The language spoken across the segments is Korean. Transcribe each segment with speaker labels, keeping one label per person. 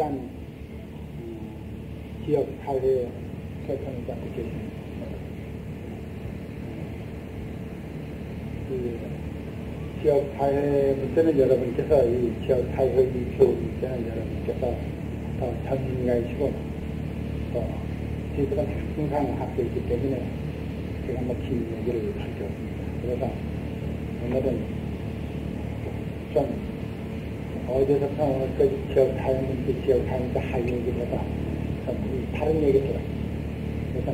Speaker 1: 일산 지역 사회 개편을 잡고 계십니다. 지역 사회 문제는 여러분께서 이 지역 사회 교육 문제는 여러분께서 더 전문가이시고 또 저희들은 항상 학교에 있기 때문에 제가 뭐 긴 얘기를 할 게 없습니다. 그래서 오늘은 좀 어제부터 오늘까지 지역 사회 문제, 지역 사회 문제 하위 얘기보다 좀 다른 얘기를 해요. 그래서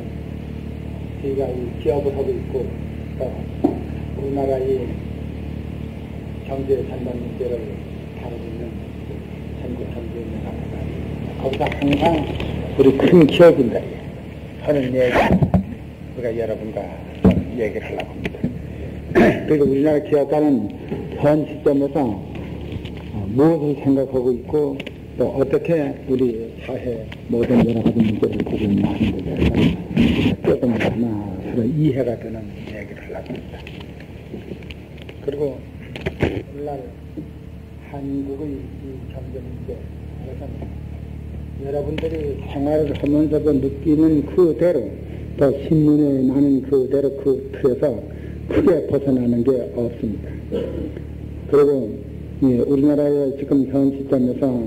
Speaker 1: 저희가 이 기업을 하고 있고 또 우리나라의 경제 전반 문제를 다루고 있는 전국 경제연합회가 거기서 항상 우리 큰 기업인들 하는 얘기 우리가 여러분과 좀 얘기를 하려고 합니다. 그리고 우리나라 기업가는 현 시점에서 무엇을 생각하고 있고 또 어떻게 우리 사회 모든 여러 가지 문제를 보고 있나 하는 것에 대해서 조금이나마 서로 이해가 되는 얘기를 하려고 합니다. 그리고 오늘날 한국의 이 경제 문제, 그래서 여러분들이 생활을 하면서도 느끼는 그대로 또 신문에 나는 그대로 그 틀에서 크게 벗어나는 게 없습니다. 그리고 우리나라의 지금 현 시점에서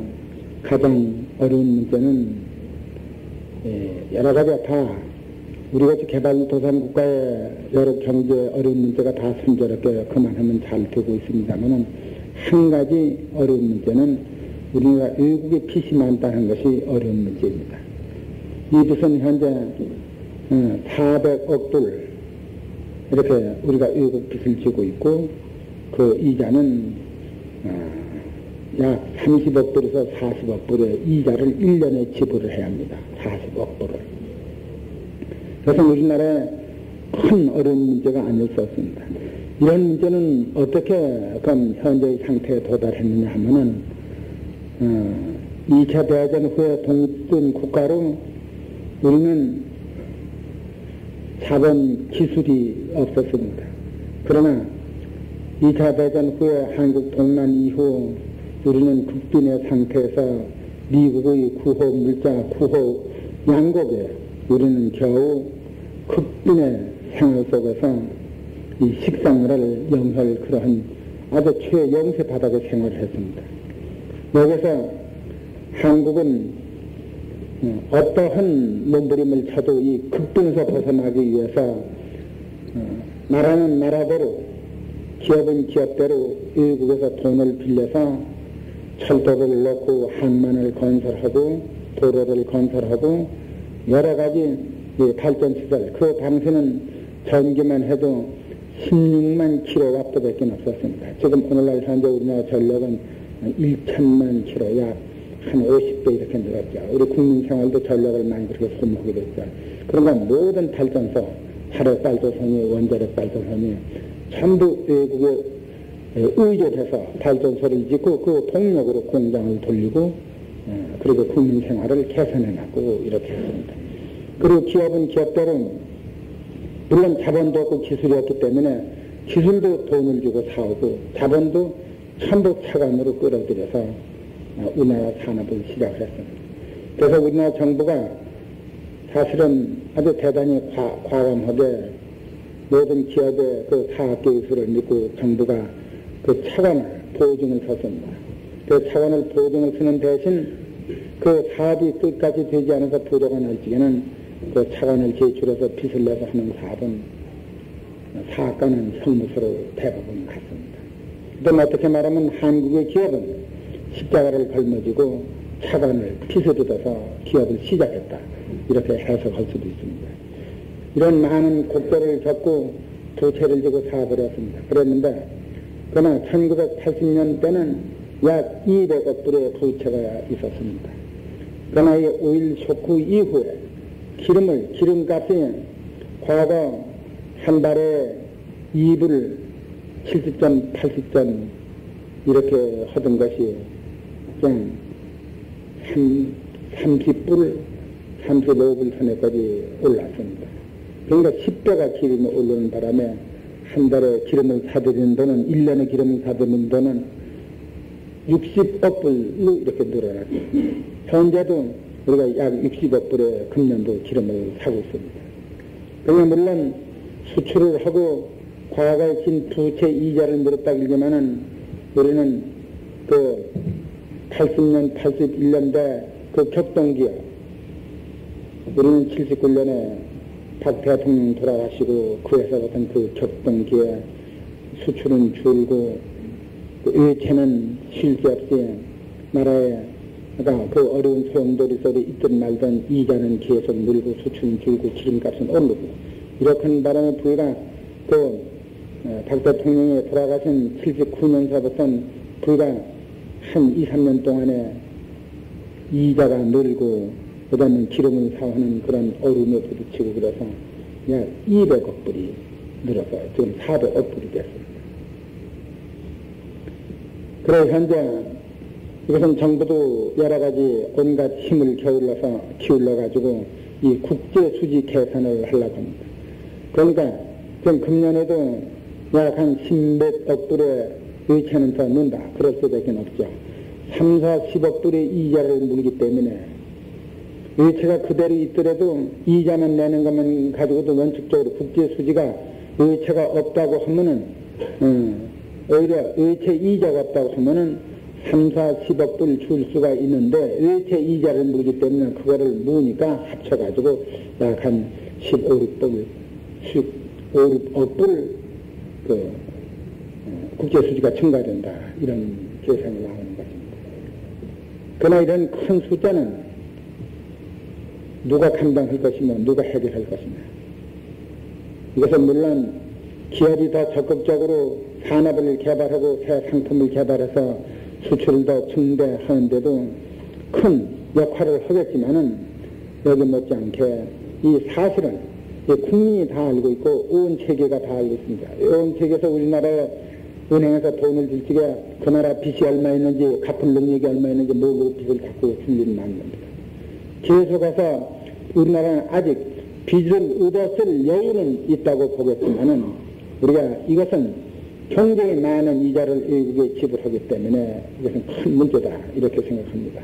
Speaker 1: 가장 어려운 문제는 여러 가지가 다 우리같이 개발도상국가의 여러 경제 어려운 문제가 다 순조롭게 그만하면 잘 되고 있습니다만 한 가지 어려운 문제는 우리가 외국에 빚이 많다는 것이 어려운 문제입니다. 이 빚은 현재 400억 불 이렇게 우리가 외국 빚을 지고 있고 그 이자는 약 30억 불에서 40억 불의 이자를 1년에 지불을 해야 합니다. 40억 불을. 그래서 우리나라에 큰 어려운 문제가 아닐 수 없습니다. 이런 문제는 어떻게 그럼 현재의 상태에 도달했느냐 하면은 2차 대전 후에 독립된 국가로 우리는 자본 기술이 없었습니다. 그러나 2차 대전 후에 한국 동란 이후 우리는 국빈의 상태에서 미국의 구호 물자, 구호 양국에 우리는 겨우 국빈의 생활 속에서 이 식상을 영할 그러한 아주 최영세 바닥의 생활을 했습니다. 여기서 한국은 어떠한 몸부림을 쳐도 이 극빈에서 벗어나기 위해서 나라는 나라대로 기업은 기업대로 외국에서 돈을 빌려서 철도를 넣고 항만을 건설하고 도로를 건설하고 여러 가지 발전시설, 그 당시는 전기만 해도 16만 킬로와트밖에 없었습니다. 지금 오늘날 현재 우리나라 전력은 1천만 킬로, 약 한 50배 이렇게 늘었죠. 우리 국민생활도 전력을 많이 그렇게 소모하게 됐죠. 그러니까 모든 발전소, 화력발전소니 원자력발전소니 전부 외국에 의존해서 발전소를 짓고 그 동력으로 공장을 돌리고 그리고 국민생활을 개선해놨고 이렇게 했습니다. 그리고 기업은 기업대로 물론 자본도 없고 기술이 없기 때문에 기술도 돈을 주고 사오고 자본도 전부 차관으로 끌어들여서 우리나라 산업을 시작을 했습니다. 그래서 우리나라 정부가 사실은 아주 대단히 과감하게 모든 기업의 그 사업기술을 믿고 정부가 그 차관을 보증을 섰습니다. 그 차관을 보증을 쓰는 대신 그 사업이 끝까지 되지 않아서 부도가 날 적에는 그 차관을 제출해서 빚을 내서 하는 사업은 사업가는 형무소로 대부분 갔습니다. 그럼 어떻게 말하면 한국의 기업은 십자가를 걸머지고 차관을 빚을 얻어서 기업을 시작했다. 이렇게 해석할 수도 있습니다. 이런 많은 곡절을 겪고 부채를 지고 사업을 했습니다. 그랬는데 그러나 1980년 때는 약 200억 불의 부채가 있었습니다. 그러나 이 오일 쇼크 이후에 기름값이 과거 한 달에 2불 70전 80전 이렇게 하던 것이 좀 30불 35불 선에까지 올랐습니다. 그러니까 10배가 기름이 오르는 바람에 한 달에 기름을 사들이는 돈은 1년에 기름을 사들이는 돈은 60억 불로 이렇게 늘어났죠. 현재도 우리가 약 60억 불의 금년도 기름을 사고 있습니다. 그러나 물론 수출을 하고 과거에 진 부채 이자를 물었다 그러지만은 우리는 그 80년, 81년대 그 격동기에 우리는 79년에 박 대통령 돌아가시고 그 회사 같은 그 격동기에 수출은 줄고 그 외채는 쉴 새 없이 나라에 그러니까 그 어려운 소용돌이 소리 있든 말든 이자는 계속 늘고 수출은 줄고 기름값은 오르고 이렇게 하는 바람에 부가 그 박 대통령이 돌아가신 79년서부터는 부가 한 2, 3년 동안에 이자가 늘고 그 다음에 기름을 사오는 그런 어려움에 부딪히고 그래서 약 200억 불이 늘어서 지금 400억 불이 됐습니다. 그래 현재 이것은 정부도 여러 가지 온갖 힘을 기울여가지고 이 국제 수지 개선을 하려고 합니다. 그러니까 지금 금년에도 약 한 10몇 불의 의체는 더 는다. 그럴 수밖에 없죠. 3, 4, 10억 불의 이자를 물기 때문에 의체가 그대로 있더라도 이자만 내는 것만 가지고도 원칙적으로 국제 수지가 의체가 없다고 하면은 오히려 의체 이자가 없다고 하면은 3, 4, 10억 불 줄 수가 있는데 의체 이자를 물기 때문에 그거를 무니까 합쳐가지고 약 한 15, 6불, 15억 불 국제 수지가 증가된다. 이런 계산이 나오는 것입니다. 그러나 이런 큰 숫자는 누가 감당할 것이며 누가 해결할 것이며 이것은 물론 기업이 더 적극적으로 산업을 개발하고 새 상품을 개발해서 수출을 더 증대하는데도 큰 역할을 하겠지만은 여기 못지않게 이 사실은 국민이 다 알고 있고 온 세계가 다 알고 있습니다. 온 세계에서 우리나라에 은행에서 돈을 줄 적에 그 나라 빚이 얼마 있는지 갚을 능력이 얼마 있는지 모르고 빚을 갖고 줄 일은 많은 겁니다. 계속해서 우리나라는 아직 빚을 얻었을 여유는 있다고 보겠지만은 우리가 이것은 굉장히 많은 이자를 외국에 지불하기 때문에 이것은 큰 문제다 이렇게 생각합니다.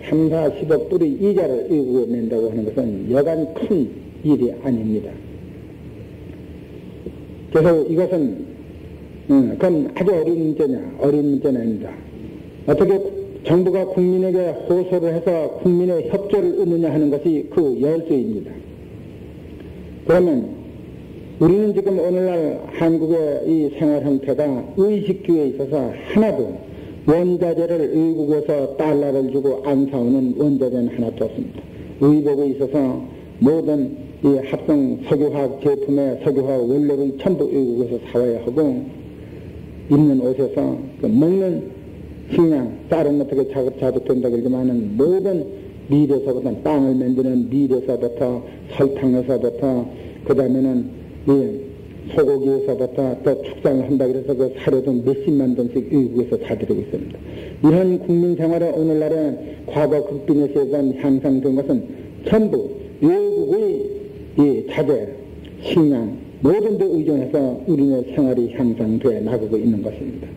Speaker 1: 3, 4, 10억 불의 이자를 외국에 낸다고 하는 것은 여간 큰 일이 아닙니다. 그래서 이것은 그럼 아주 어려운 문제냐? 어려운 문제는 아닙니다. 어떻게 정부가 국민에게 호소를 해서 국민의 협조를 얻느냐 하는 것이 그 열쇠입니다. 그러면 우리는 지금 오늘날 한국의 이 생활 형태가 의식주의에 있어서 하나도 원자재를 외국에서 달러를 주고 안 사오는 원자재는 하나도 없습니다. 의복에 있어서 모든 이 합성 석유화학 제품의 석유화학 원료를 전부 외국에서 사와야 하고 입는 옷에서 그 먹는 식량, 쌀은 어떻게 자급자족 된다 그러지만은 모든 밀에서부터 빵을 만드는 밀에서부터 설탕에서부터 그 다음에는 이 소고기에서부터 또 축산을 한다 그래서 그 사료도 몇십만 돈씩 외국에서 사들이고 있습니다. 이런 국민 생활에 오늘날에 과거 극빈에 의한 향상된 것은 전부 외국의 이 자재, 식량 모든 데 의존해서 우리의 생활이 향상돼 나가고 있는 것입니다.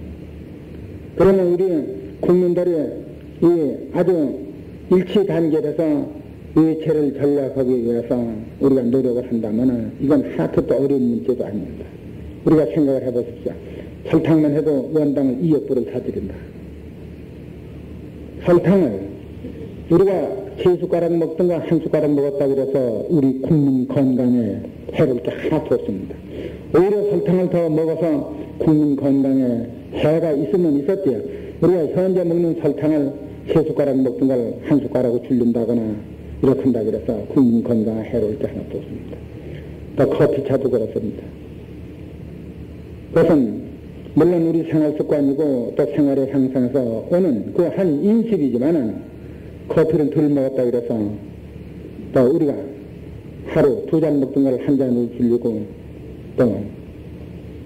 Speaker 1: 그러면 우리 국민들이 이 아주 일치단결해서 외채를 전략하기 위해서 우리가 노력을 한다면 이건 하나도 어려운 문제도 아닙니다. 우리가 생각을 해보십시오. 설탕만 해도 원당을 2억 불을 사드린다. 설탕을 우리가 3숟가락 먹든가 1숟가락 먹었다 그래서 우리 국민 건강에 해로울 게 하나도 없습니다. 오히려 설탕을 더 먹어서 국민 건강에 해가 있으면 있었대요. 우리가 현재 먹는 설탕을 3숟가락 먹든가 1숟가락을 줄인다거나 이렇게 한다 그래서 국민 건강에 해로울 게 하나도 없습니다. 또 커피차도 그렇습니다. 그것은 물론 우리 생활 습관이고 또 생활의 향상에서 오는 그 한 인식이지만은 커피를 덜 먹었다 그래서 또 우리가 하루 2잔 먹던 걸 한 잔으로 줄이고 또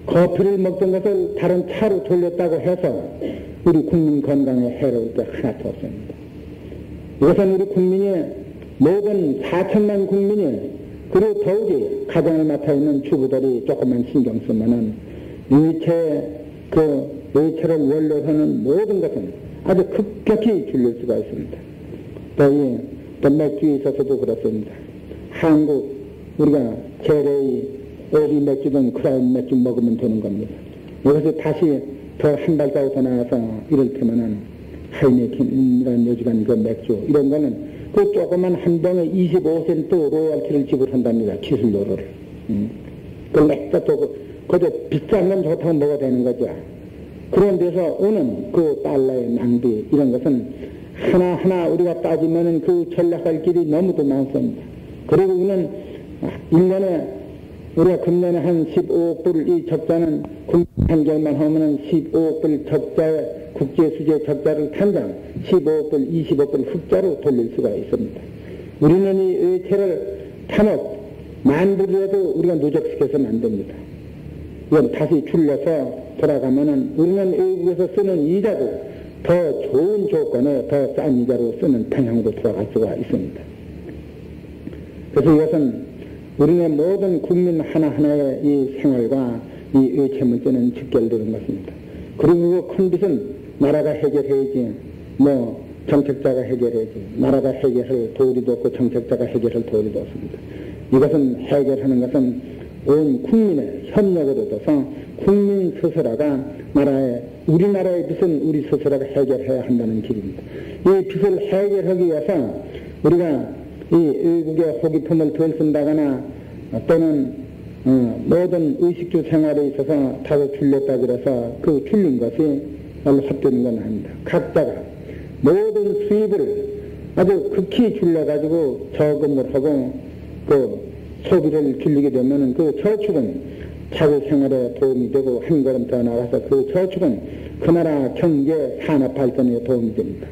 Speaker 1: 커피를 먹던 것을 다른 차로 돌렸다고 해서 우리 국민 건강에 해로울 게 하나도 없습니다. 이것은 우리 국민이 모든 4천만 국민이 그리고 더욱이 가정을 맡아 있는 주부들이 조금만 신경 쓰면은 외채를 원료로 하는 모든 것은 아주 급격히 줄일 수가 있습니다. 또 맥주에 있어서도 그렇습니다. 한국 우리가 재래의 오리 맥주 등 크라운 맥주 먹으면 되는 겁니다. 여기서 다시 더 한 발자국 더 나가서 이를테면은 하이네켄이라는 요지간 그 맥주 이런 거는 그 조그만 한 병에 25센트 로열티를 지불한답니다. 기술료를. 그 맥주도 그저 비싼 건 좋다고 먹어야 되는 거죠. 그런 데서 오는 그 달러의 낭비 이런 것은 하나하나 우리가 따지면은 그 전략할 길이 너무도 많습니다. 그리고 우리는 1년에 우리가 금년에 한 15억 불 이 적자는 한결만 하면은 15억 불 적자에 국제수제 적자를 당장 15억 불, 20억 불 흑자로 돌릴 수가 있습니다. 우리는 이 의체를 3억, 10,000불이라도 우리가 누적시켜서는 안 됩니다. 이건 다시 줄여서 돌아가면은 우리는 외국에서 쓰는 이자도 더 좋은 조건에 더 싼 이자로 쓰는 방향으로 돌아갈 수가 있습니다. 그래서 이것은 우리의 모든 국민 하나하나의 이 생활과 이 의체 문제는 직결되는 것입니다. 그리고 그 큰 빚은 나라가 해결해야지, 정책자가 해결해야지, 나라가 해결할 도리도 없고 정책자가 해결할 도리도 없습니다. 이것은 해결하는 것은 온 국민의 협력을 얻어서 국민 스스로가 우리나라의 빚은 우리 스스로가 해결해야 한다는 길입니다. 이 빚을 해결하기 위해서 우리가 이 외국의 호기품을 덜 쓴다거나 또는 모든 의식주 생활에 있어서 다소 줄였다 그래서 그 줄린 것이 별로 헛되는 건 아닙니다. 각자가 모든 수입을 아주 극히 줄여가지고 저금을 하고 그 소비를 줄이게 되면은 그 저축은 자기 생활에 도움이 되고 한 걸음 더 나가서 그 저축은 그 나라 경제 산업 발전에 도움이 됩니다.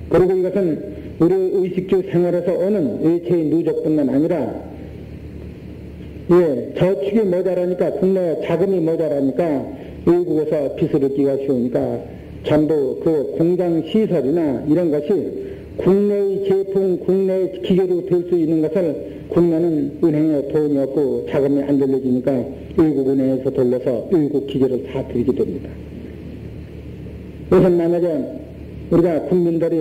Speaker 1: 그리고 이것은 우리 의식주 생활에서 오는 의체의 누적뿐만 아니라 저축이 모자라니까 국내 자금이 모자라니까 외국에서 빚을 얻기가 쉬우니까 전부 그 공장 시설이나 이런 것이 국내의 제품, 국내의 기계로 될 수 있는 것을 국내는 은행에 돈이 없고 자금이 안 돌려지니까 외국 은행에서 돌려서 외국 기계를 사들이게 됩니다. 우선 만약에 우리가 국민들이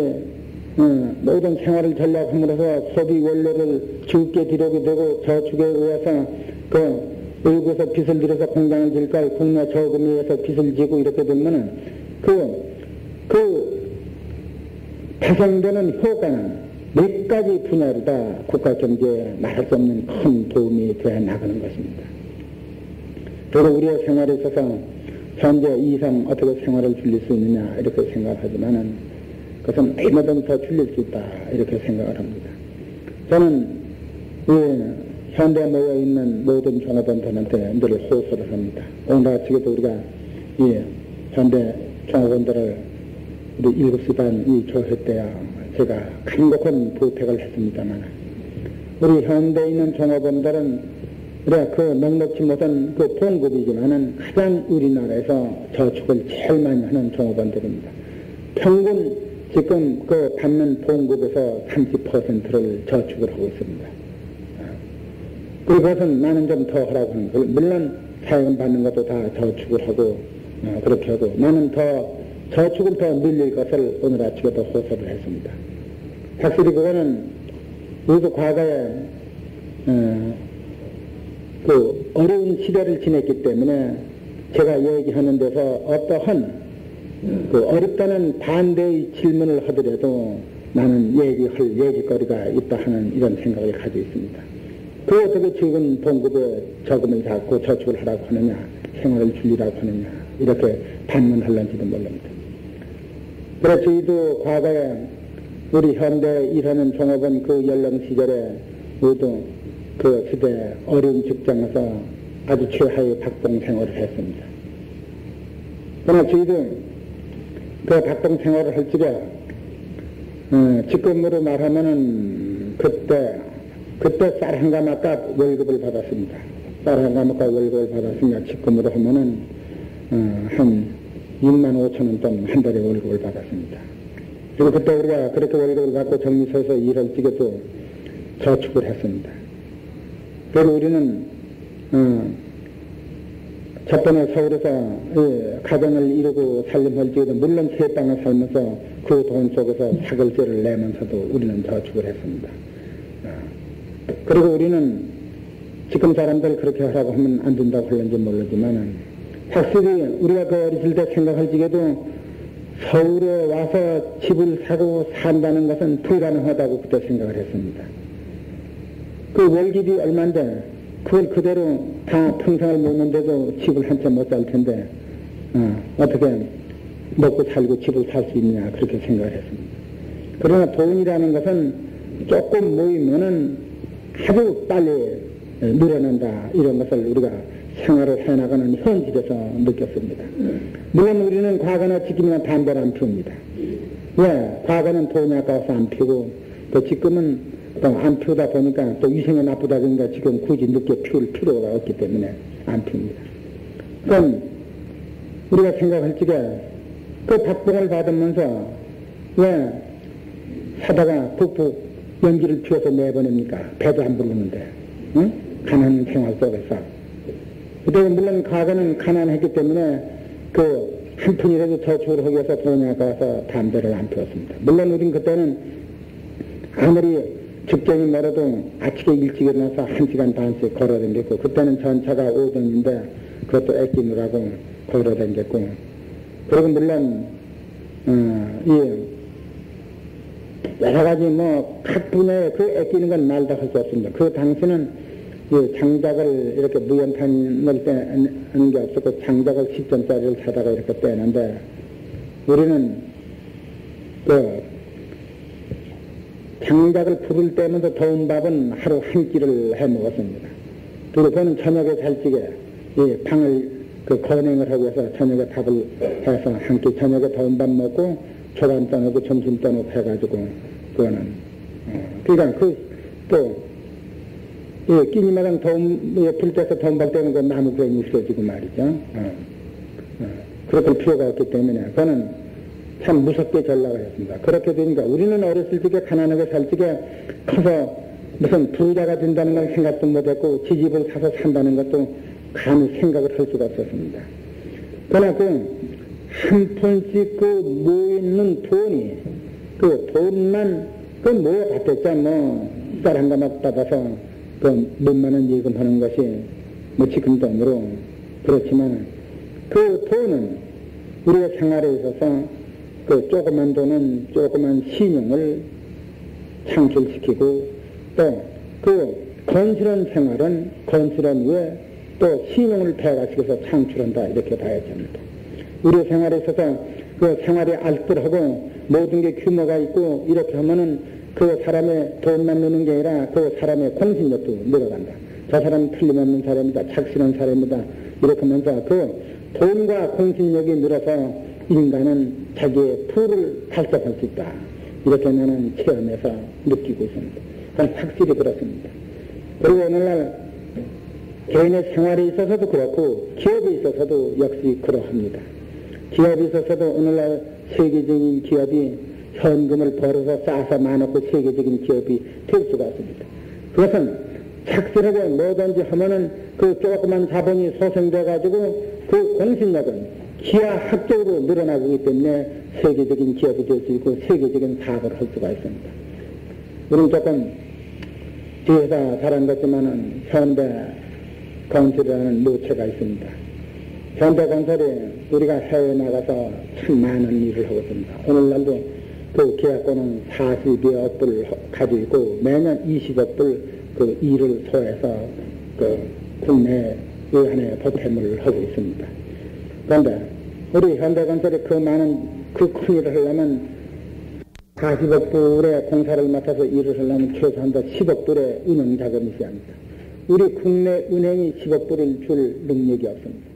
Speaker 1: 모든 생활을 전략함으로써 소비 원료를 적게 들여오게 되고 저축에 의해서 그 외국에서 빚을 들여서 공장을 질까 국내 저금에 의해서 빚을 지고 이렇게 되면은 그 발생되는 효과는 몇 가지 분야로 다 국가 경제에 말할 수 없는 큰 도움이 되어 나가는 것입니다. 그리고 우리의 생활에 있어서 현재 이상 어떻게 생활을 줄일 수 있느냐 이렇게 생각하지만은 그것은 얼마든 더 줄일 수 있다 이렇게 생각을 합니다. 저는 현대에 모여있는 모든 종업원들한테 늘 호소를 합니다. 오늘 아침에도 우리가 이 현대 종업원들을 우리 7시 반 이 조회 때야 제가 간곡한 부탁을 했습니다만 우리 현대에 있는 종업원들은 우리가 그 넉넉지 못한 그 봉급이지만은 가장 우리나라에서 저축을 제일 많이 하는 종업원들입니다. 평균 지금 그 받는 봉급에서 30%를 저축을 하고 있습니다. 그것은 나는 좀 더 하라고 하는 거예요. 물론 사연 받는 것도 다 저축을 하고 그렇게 하고 나는 더 저축을 더 늘릴 것을 오늘 아침에도 호소를 했습니다. 확실히 그거는 우리도 과거에 그 어려운 시대를 지냈기 때문에 제가 얘기하는 데서 어떠한 그 어렵다는 반대의 질문을 하더라도 나는 얘기할 얘기거리가 있다 하는 이런 생각을 가지고 있습니다. 그 어떻게 지금 봉급에 저금을 잡고 저축을 하라고 하느냐, 생활을 줄이라고 하느냐, 이렇게 반문할런지도 모릅니다. 그래서 저희도 과거에 우리 현대 일하는 종업원 그 연령 시절에 모두 그 시대 어려운 직장에서 아주 최하의 박봉 생활을 했습니다. 그러나 저희도 그 박봉 생활을 할 적에 지금으로 말하면은 그때 쌀 한 가마값 월급을 받았습니다. 쌀 한 가마값 월급을 받았으니까 지금으로 하면은 한 65,000원 돈 한 달에 월급을 받았습니다. 그리고 그때 우리가 그렇게 월급을 받고 정미소에서 일할 적에도 저축을 했습니다. 그리고 우리는 첫 번에 서울에서 가정을 이루고 살림을 지어도 물론 세 땅을 살면서 그 돈 속에서 사글세를 내면서도 우리는 저축을 했습니다. 그리고 우리는 지금 사람들 그렇게 하라고 하면 안 된다고 하는지 모르지만 확실히 우리가 그 어렸을 때 생각할 적에도 서울에 와서 집을 사고 산다는 것은 불가능하다고 그때 생각을 했습니다. 그 월급이 얼마인데 그걸 그대로 다 평생을 먹는데도 집을 한 채 못 살 텐데 어떻게 먹고 살고 집을 살 수 있냐 그렇게 생각을 했습니다. 그러나 돈이라는 것은 조금 모이면은 아주 빨리 늘어난다 이런 것을 우리가 생활을 해나가는 현실에서 느꼈습니다. 물론 우리는 과거나 지금이나 담배를 안 피웁니다. 왜? 과거는 돈이 아까워서 안 피우고 또 지금은 또 안 피우다 보니까 또 위생에 나쁘다 보니까 지금 굳이 늦게 피울 필요가 없기 때문에 안 피웁니다. 그럼 우리가 생각할 적에 그 박봉을 받으면서 왜 사다가 푹푹 연기를 피워서 내보냅니까? 배도 안 부르는데 응? 가난한 생활 속에서. 그때 물론 과거는 가난했기 때문에 그 한 푼이라도 저축을 하기 위해서 돈이 아까워서 담배를 안 피웠습니다. 물론 우린 그때는 아무리 직장이 멀어도 아침에 일찍 일어나서 1시간 반씩 걸어다녔고 그때는 전차가 오전인데 그것도 아끼느라고 걸어다녔고 그리고 물론 여러 가지 각 분야에 그 아끼는 건 말도 할 수 없습니다. 그 당시는 장작을 이렇게 무연탄을 떼는 게 없었고 장작을 10전짜리를 사다가 이렇게 떼는데 우리는 그 장작을 불을 떼면서 더운 밥은 하루 한 끼를 해 먹었습니다. 그리고 그는 저녁에 살찌게 방을 건행을 하고 해서 저녁에 밥을 해서 한 끼 저녁에 더운 밥 먹고 초반 떠놓고 점심 떠놓고 해가지고 그거는 그러니까 끼니마당 불 때서 더운 밥 때는 그 나무 괜히 있어지고 말이죠. 그렇게 필요가 없기 때문에 그거는 참 무섭게 전락을 했습니다. 그렇게 되니까 우리는 어렸을 적에 가난하게 살 적에 커서 무슨 부자가 된다는 걸 생각도 못했고 지집을 사서 산다는 것도 감히 생각을 할 수가 없었습니다. 그러나 한 푼씩 모이는 돈이 돈만 모여봤댔자 쌀 한 가막 받아서 몇만 원 예금하는 것이 지금 돈으로 그렇지만 그 돈은 우리가 생활에 있어서 조그만 돈은 조그만 신용을 창출시키고 또 건실한 생활은 건실한 후에 또 신용을 배가시켜서 창출한다 이렇게 봐야 됩니다. 우리 생활에 있어서 생활이 알뜰하고 모든 게 규모가 있고 이렇게 하면은 그 사람의 돈만 느는 게 아니라 그 사람의 공신력도 늘어간다. 저 사람은 틀림없는 사람이다. 착실한 사람이다. 이렇게 하면서 돈과 공신력이 늘어서 인간은 자기의 부를 달성할 수 있다. 이렇게 나는 체험해서 느끼고 있습니다. 그건 확실히 그렇습니다. 그리고 오늘날 개인의 생활에 있어서도 그렇고 기업에 있어서도 역시 그러합니다. 기업에 있어서도 오늘날 세계적인 기업이 현금을 벌어서 쌓아서 많았고 세계적인 기업이 될 수가 없습니다. 그것은 착실하게 뭐든지 하면은 조그만 자본이 소생돼가지고 공신력은 기하학적으로 늘어나고 있기 때문에 세계적인 기업이 될 수 있고 세계적인 사업을 할 수가 있습니다. 우리는 조금 뒤에서 잘한 것지만은 현대건설이라는 무체가 있습니다. 현대건설이 우리가 해외에 나가서 참 많은 일을 하고 있습니다. 오늘날도 계약권은 40여 불 가지고 있고 매년 20억 불 일을 소해서 국내 외환에 보탬을 하고 있습니다. 그런데 우리 현대건설이 많은 큰 일을 하려면 40억 불의 공사를 맡아서 일을 하려면 최소한도 10억 불의 운영 자금이 있어야 합니다. 우리 국내 은행이 10억 불을 줄 능력이 없습니다.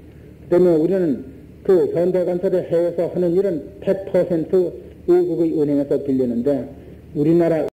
Speaker 1: 때문에 우리는 현대건설이 해외에서 하는 일은 100% 외국의 은행에서 빌리는데 우리나라